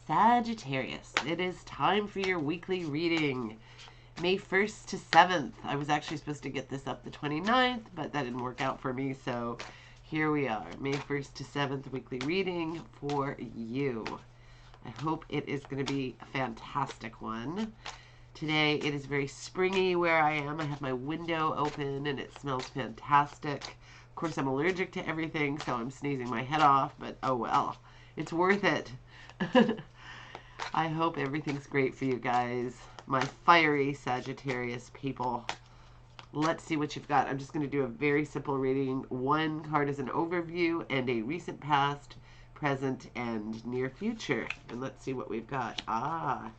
Sagittarius, it is time for your weekly reading. May 1st to 7th. I was actually supposed to get this up the 29th, but that didn't work out for me, so here we are. May 1st to 7th weekly reading for you. I hope it is going to be a fantastic one. Today it is very springy where I am. I have my window open and it smells fantastic. Of course, I'm allergic to everything, so I'm sneezing my head off, but oh well. It's worth it. I hope everything's great for you guys, my fiery Sagittarius people. Let's see what you've got. I'm just going to do a very simple reading. One card is an overview and a recent past, present, and near future. And let's see what we've got. Oh,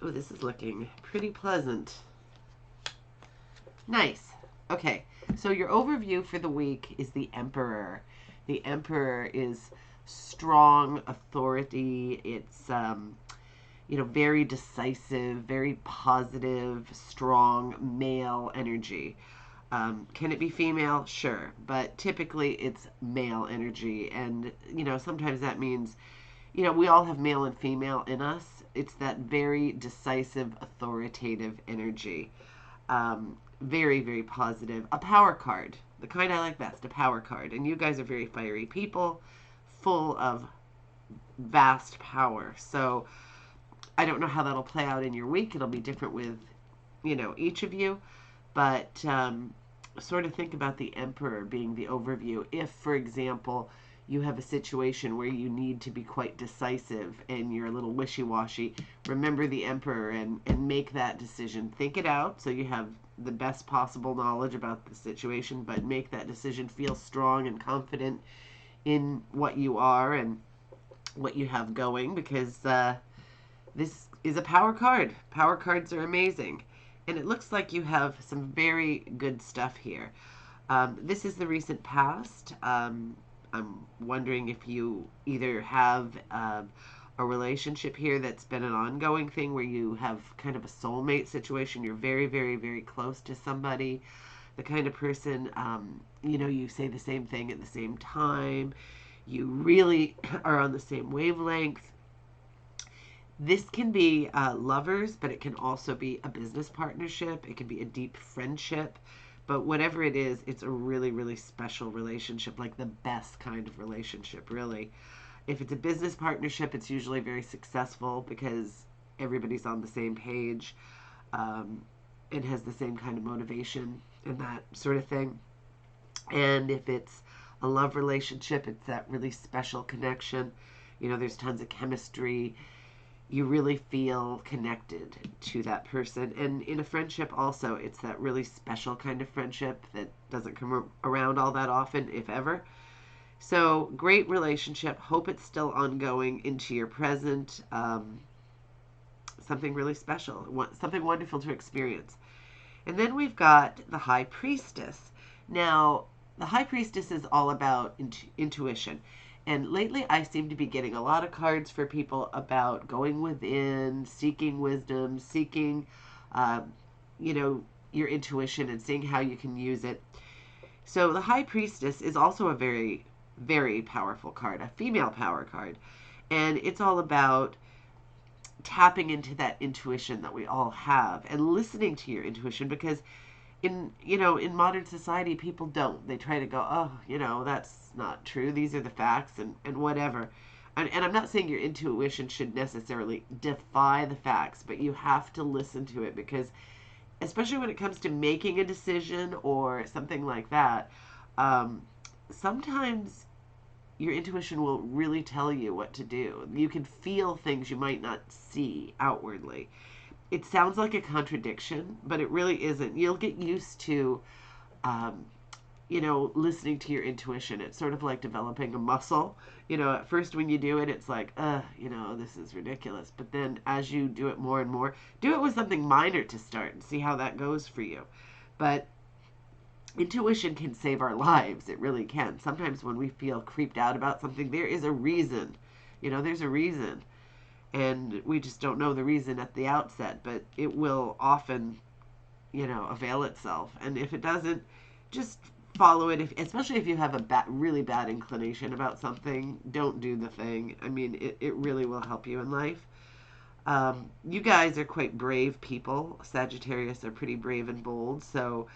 this is looking pretty pleasant. Nice. Okay, so your overview for the week is the Emperor. The Emperor is strong authority. It's very decisive, very positive, strong male energy. Can it be female? Sure, but typically it's male energy, and sometimes that means we all have male and female in us. It's that very decisive, authoritative energy. Very, very positive. A power card, the kind I like best, a power card. And you guys are very fiery people, full of vast power. So I don't know how that'll play out in your week. It'll be different with, each of you. But sort of think about the Emperor being the overview. If, for example, you have a situation where you need to be quite decisive and you're a little wishy-washy, remember the Emperor and make that decision. Think it out so you have the best possible knowledge about the situation, but make that decision. Feel strong and confident in what you are and what you have going, because this is a power card. Power cards are amazing. And it looks like you have some very good stuff here. This is the recent past. I'm wondering if you either have a relationship here that's been an ongoing thing where you have kind of a soulmate situation. You're very, very, very close to somebody. The kind of person, you say the same thing at the same time. You really are on the same wavelength. This can be lovers, but it can also be a business partnership. It can be a deep friendship. But whatever it is, it's a really, really special relationship, like the best kind of relationship, really. If it's a business partnership, it's usually very successful because everybody's on the same page and has the same kind of motivation and that sort of thing. And if it's a love relationship, it's that really special connection. There's tons of chemistry. You really feel connected to that person. And in a friendship also, it's that really special kind of friendship that doesn't come around all that often, if ever. So, great relationship. Hope it's still ongoing into your present. Something really special. Something wonderful to experience. And then we've got the High Priestess. Now, the High Priestess is all about intuition. And lately I seem to be getting a lot of cards for people about going within, seeking wisdom, seeking, your intuition and seeing how you can use it. So the High Priestess is also a very, very powerful card, a female power card. And it's all about tapping into that intuition that we all have and listening to your intuition, because in modern society, people don't. They try to go, oh, that's not true. These are the facts and whatever. And I'm not saying your intuition should necessarily defy the facts, but you have to listen to it, because especially when it comes to making a decision or something like that, sometimes your intuition will really tell you what to do. You can feel things you might not see outwardly. It sounds like a contradiction, but it really isn't. You'll get used to, listening to your intuition. It's sort of like developing a muscle. At first when you do it, it's like, this is ridiculous. But then as you do it more and more, do it with something minor to start and see how that goes for you. But intuition can save our lives. It really can. Sometimes when we feel creeped out about something, there is a reason. There's a reason. And we just don't know the reason at the outset, but it will often, avail itself. And if it doesn't, just follow it, especially if you have a really bad inclination about something. Don't do the thing. I mean, it really will help you in life. You guys are quite brave people. Sagittarius are pretty brave and bold. So,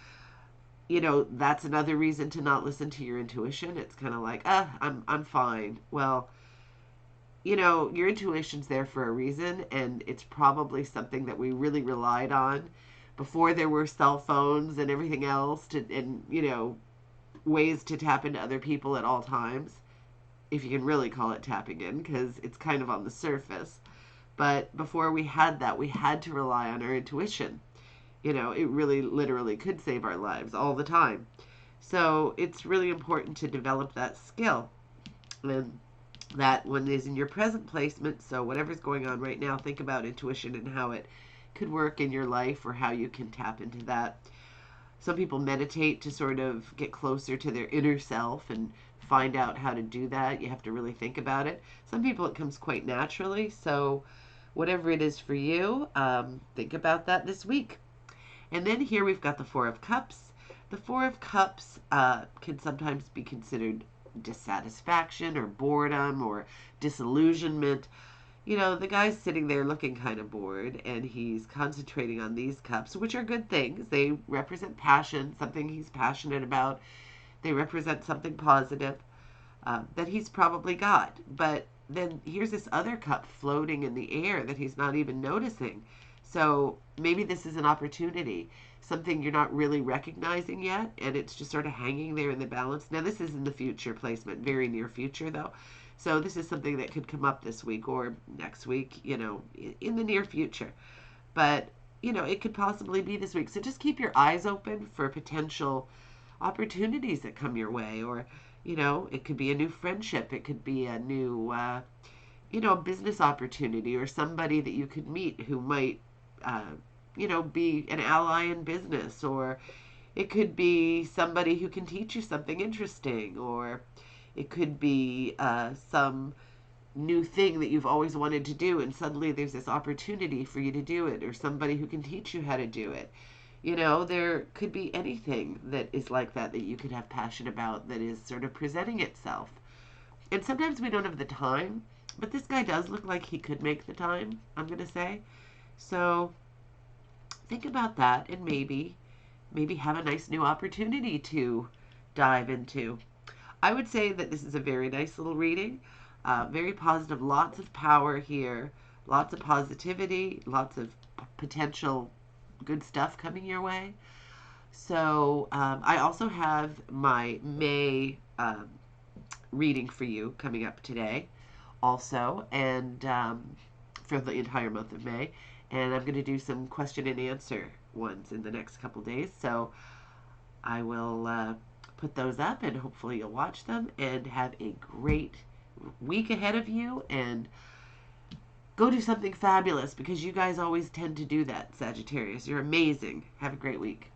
that's another reason to not listen to your intuition. It's kind of like, I'm fine. Well, your intuition's there for a reason, and it's probably something that we really relied on before there were cell phones and everything else and ways to tap into other people at all times, if you can really call it tapping in, because it's kind of on the surface. But before we had that, we had to rely on our intuition. It really literally could save our lives all the time. So it's really important to develop that skill. And that one is in your present placement. So whatever's going on right now, think about intuition and how it could work in your life, or how you can tap into that. Some people meditate to sort of get closer to their inner self and find out how to do that. You have to really think about it. Some people it comes quite naturally. So whatever it is for you, think about that this week. And then here we've got the Four of Cups. The Four of Cups can sometimes be considered dissatisfaction or boredom or disillusionment. The guy's sitting there looking kind of bored, and he's concentrating on these cups, which are good things. They represent passion, something he's passionate about. They represent something positive that he's probably got. But then here's this other cup floating in the air that he's not even noticing. So maybe this is an opportunity, something you're not really recognizing yet, and it's just sort of hanging there in the balance. Now, this is in the future placement, very near future, though. So this is something that could come up this week or next week, in the near future. But, it could possibly be this week. So just keep your eyes open for potential opportunities that come your way. Or, it could be a new friendship. It could be a new, a business opportunity, or somebody that you could meet who might, be an ally in business. Or it could be somebody who can teach you something interesting. Or it could be some new thing that you've always wanted to do, and suddenly there's this opportunity for you to do it, or somebody who can teach you how to do it. There could be anything that is like that you could have passion about, that is sort of presenting itself. And sometimes we don't have the time, but this guy does look like he could make the time, I'm going to say. So think about that, and maybe have a nice new opportunity to dive into. I would say that this is a very nice little reading, very positive, lots of power here, lots of positivity, lots of potential good stuff coming your way. So I also have my May reading for you coming up today also, and for the entire month of May. And I'm going to do some question and answer ones in the next couple days. So I will put those up, and hopefully you'll watch them and have a great week ahead of you, and go do something fabulous, because you guys always tend to do that, Sagittarius. You're amazing. Have a great week.